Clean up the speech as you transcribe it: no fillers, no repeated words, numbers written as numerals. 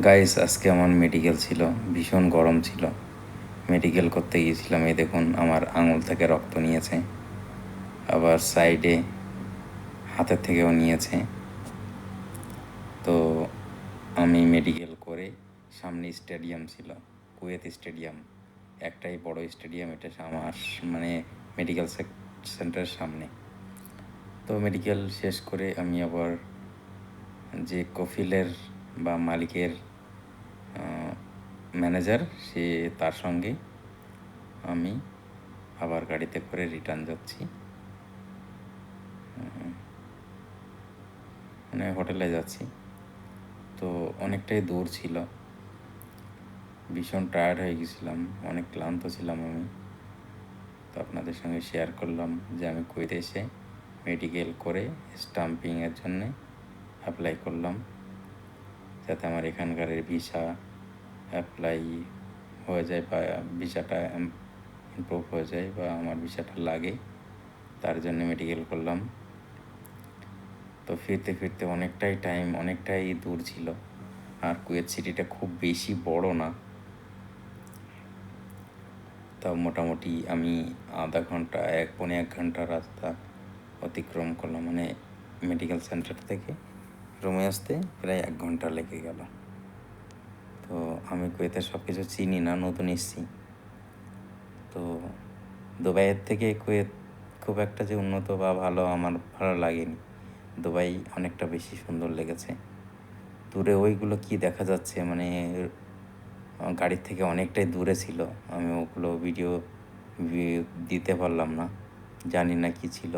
Guys, আজকে আমার medical ছিল। ভীষণ গরম ছিল। মেডিকেল করতে গিয়েছিলাম। এই দেখুন, আমার আঙুল থেকে রক্ত নিয়েছে, আবার সাইডে হাতের থেকেও নিয়েছে। তো আমি মেডিকেল করে সামনে স্টেডিয়াম ছিল, কুয়েত স্টেডিয়াম, একটাই বড় স্টেডিয়াম। এটা আমার মেডিকেল সেন্টারের সামনে। তো মেডিকেল শেষ করে আমি আবার যে কফিলের বা মালিকের ম্যানেজার, তার সঙ্গে আমি আবার গাড়িতে করে রিটার্ন যাচ্ছি, হোটেলে যাচ্ছি। তো অনেকটাই দূর ছিল, ভীষণ টায়ার্ড হয়ে গেছিলাম, অনেক ক্লান্ত ছিলাম আমি। তো আপনাদের সঙ্গে শেয়ার করলাম যে আমি কুয়েতে এসে মেডিকেল করে স্টাম্পিংয়ের জন্যে অ্যাপ্লাই করলাম, যাতে আমার এখানকার ভিসা অ্যাপ্লাই হয়ে যায় বা ভিসাটা ইমপ্রুভ হয়ে যায় বা আমার ভিসাটা লাগে, তার জন্য মেডিকেল করলাম। তো ফিরতে ফিরতে অনেকটাই দূর ছিল। আর কুয়েত সিটিটা খুব বেশি বড় না, তাও মোটামুটি আমি আধা ঘন্টা, পৌনে এক ঘন্টা রাস্তা অতিক্রম করলাম। মেডিকেল সেন্টার থেকে রুমে আসতে প্রায় 1 ঘন্টা লেগে গেল। তো আমি কুয়েতের সব কিছু চিনি না, নতুন এসেছি। তো দুবাইয়ের থেকে কুয়েত খুব একটা যে উন্নত বা ভালো, আমার ভালো লাগেনি। দুবাই অনেকটা বেশি সুন্দর লেগেছে। দূরে ওইগুলো কি দেখা যাচ্ছে, গাড়ির থেকে অনেকটাই দূরে ছিল। আমি ওগুলো ভিডিও দিতে পারলাম না, জানি না কি ছিল।